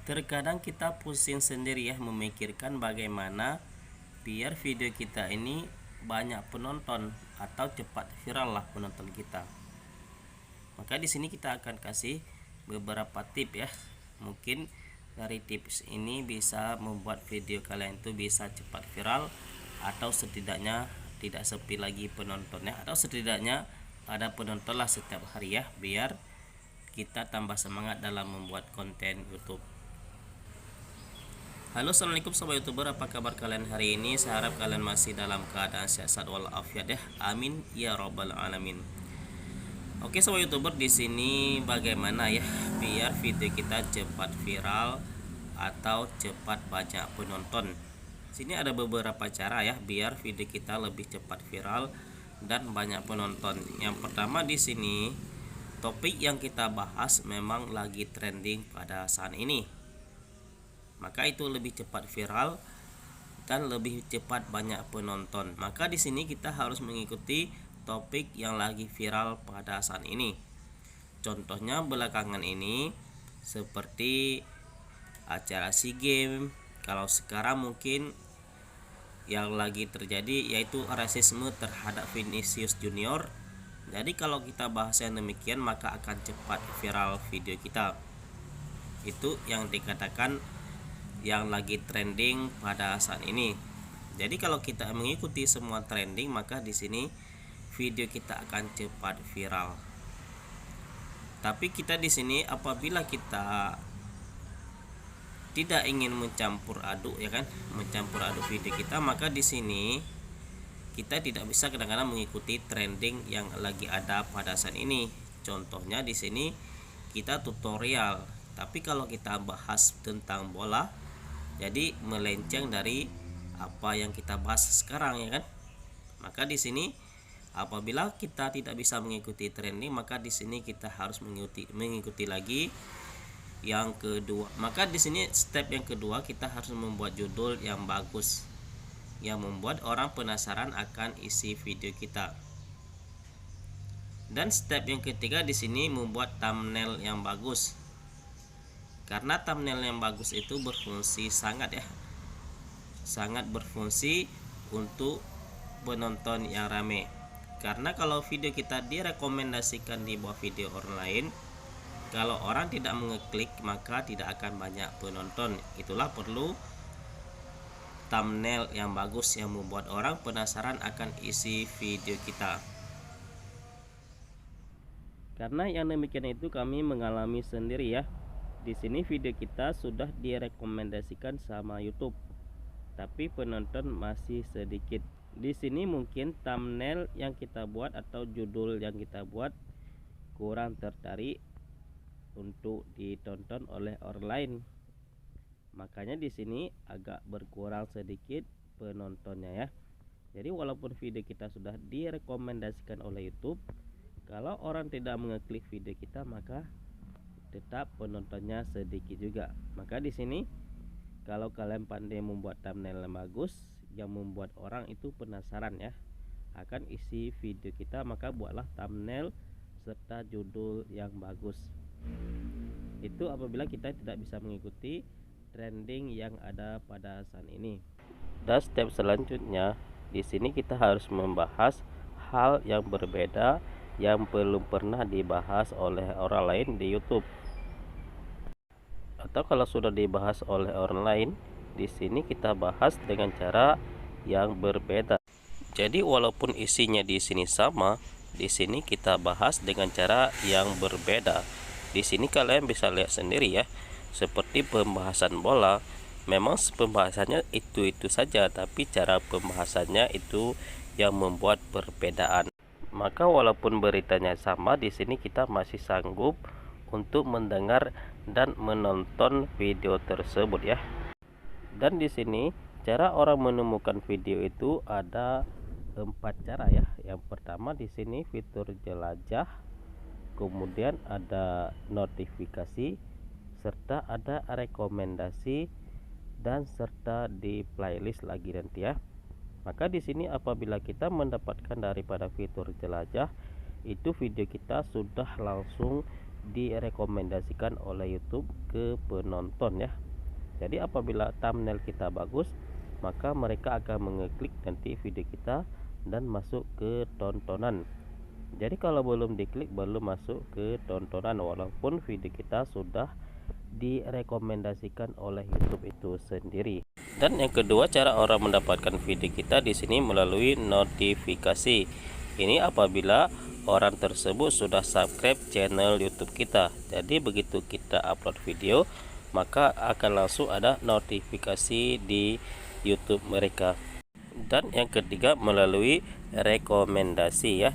Terkadang kita pusing sendiri ya memikirkan bagaimana biar video kita ini banyak penonton atau cepat viral lah penonton kita. Maka di sini kita akan kasih beberapa tips ya. Mungkin dari tips ini bisa membuat video kalian itu bisa cepat viral atau setidaknya tidak sepi lagi penontonnya, atau setidaknya ada penonton lah setiap hari ya, biar kita tambah semangat dalam membuat konten YouTube. Halo, assalamualaikum sobat youtuber, apa kabar kalian hari ini? Saya harap kalian masih dalam keadaan sehat walafiat ya, amin ya robbal alamin. Oke sobat youtuber, di sini bagaimana ya biar video kita cepat viral atau cepat banyak penonton. Sini ada beberapa cara ya biar video kita lebih cepat viral dan banyak penonton. Yang pertama, di sini topik yang kita bahas memang lagi trending pada saat ini, maka itu lebih cepat viral dan lebih cepat banyak penonton. Maka di sini kita harus mengikuti topik yang lagi viral pada saat ini. Contohnya belakangan ini seperti acara SEA Games. Kalau sekarang mungkin yang lagi terjadi yaitu rasisme terhadap Vinicius Junior. Jadi kalau kita bahas yang demikian maka akan cepat viral video kita. Itu yang dikatakan yang lagi trending pada saat ini. Jadi kalau kita mengikuti semua trending maka di sini video kita akan cepat viral. Tapi kita di sini apabila kita tidak ingin mencampur aduk ya kan, mencampur aduk video kita, maka di sini kita tidak bisa kadang-kadang mengikuti trending yang lagi ada pada saat ini. Contohnya di sini kita tutorial, tapi kalau kita bahas tentang bola jadi melenceng dari apa yang kita bahas sekarang ya kan. Maka di sini apabila kita tidak bisa mengikuti trending maka di sini kita harus mengikuti lagi yang kedua. Maka di sini step yang kedua kita harus membuat judul yang bagus yang membuat orang penasaran akan isi video kita. Dan step yang ketiga di sini membuat thumbnail yang bagus. Karena thumbnail yang bagus itu berfungsi sangat berfungsi untuk penonton yang rame. Karena kalau video kita direkomendasikan di bawah video orang lain, kalau orang tidak mengeklik maka tidak akan banyak penonton. Itulah perlu thumbnail yang bagus yang membuat orang penasaran akan isi video kita. Karena yang demikian itu kami mengalami sendiri ya. Di sini video kita sudah direkomendasikan sama YouTube, tapi penonton masih sedikit. Di sini mungkin thumbnail yang kita buat atau judul yang kita buat kurang tertarik untuk ditonton oleh orang lain. Makanya di sini agak berkurang sedikit penontonnya ya. Jadi walaupun video kita sudah direkomendasikan oleh YouTube, kalau orang tidak mengeklik video kita maka tetap penontonnya sedikit juga. Maka di sini kalau kalian pandai membuat thumbnail yang bagus yang membuat orang itu penasaran ya akan isi video kita, maka buatlah thumbnail serta judul yang bagus. Itu apabila kita tidak bisa mengikuti trending yang ada pada saat ini. Dan step selanjutnya di sini kita harus membahas hal yang berbeda yang belum pernah dibahas oleh orang lain di YouTube. Atau kalau sudah dibahas oleh orang lain, di sini kita bahas dengan cara yang berbeda. Jadi walaupun isinya di sini sama, di sini kita bahas dengan cara yang berbeda. Di sini kalian bisa lihat sendiri ya, seperti pembahasan bola, memang pembahasannya itu saja, tapi cara pembahasannya itu yang membuat perbedaan. Maka walaupun beritanya sama, di sini kita masih sanggup untuk mendengar dan menonton video tersebut ya. Dan di sini cara orang menemukan video itu ada 4 cara ya. Yang pertama di sini fitur jelajah, kemudian ada notifikasi, serta ada rekomendasi, dan serta di playlist lagi nanti ya. Maka di sini apabila kita mendapatkan daripada fitur jelajah, itu video kita sudah langsung direkomendasikan oleh YouTube ke penonton ya. Jadi apabila thumbnail kita bagus, maka mereka akan mengeklik nanti video kita dan masuk ke tontonan. Jadi kalau belum diklik, belum masuk ke tontonan, walaupun video kita sudah direkomendasikan oleh YouTube itu sendiri. Dan yang kedua, cara orang mendapatkan video kita di sini melalui notifikasi. Ini apabila orang tersebut sudah subscribe channel YouTube kita. Jadi begitu kita upload video, maka akan langsung ada notifikasi di YouTube mereka. Dan yang ketiga, melalui rekomendasi ya.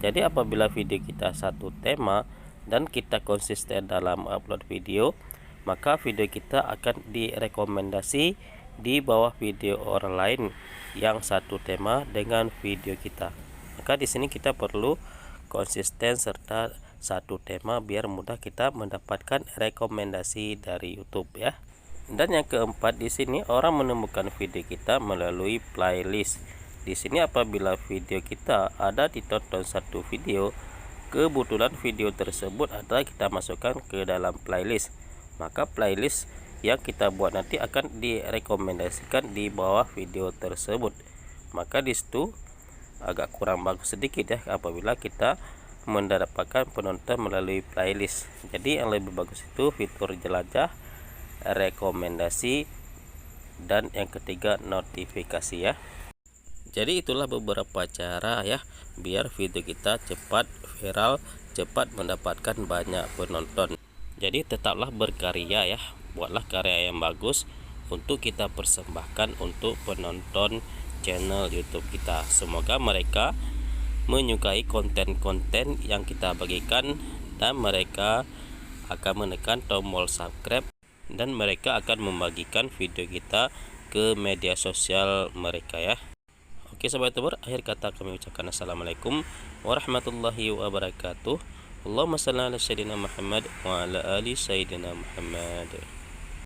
Jadi apabila video kita satu tema dan kita konsisten dalam upload video, maka video kita akan direkomendasi di bawah video orang lain yang satu tema dengan video kita. Maka di sini kita perlu konsisten serta satu tema biar mudah kita mendapatkan rekomendasi dari YouTube ya. Dan yang keempat, di sini orang menemukan video kita melalui playlist. Di sini apabila video kita ada ditonton satu video, kebetulan video tersebut ada kita masukkan ke dalam playlist, maka playlist yang kita buat nanti akan direkomendasikan di bawah video tersebut. Maka di situ agak kurang bagus sedikit ya apabila kita mendapatkan penonton melalui playlist. Jadi yang lebih bagus itu fitur jelajah, rekomendasi, dan yang ketiga notifikasi ya. Jadi itulah beberapa cara ya biar video kita cepat viral, cepat mendapatkan banyak penonton. Jadi tetaplah berkarya ya, buatlah karya yang bagus untuk kita persembahkan untuk penonton channel YouTube kita. Semoga mereka menyukai konten-konten yang kita bagikan dan mereka akan menekan tombol subscribe dan mereka akan membagikan video kita ke media sosial mereka ya. Oke sahabat YouTuber, akhir kata kami ucapkan assalamualaikum warahmatullahi wabarakatuh. Allahumma shalli ala sayyidina Muhammad wa ala ali sayyidina Muhammad.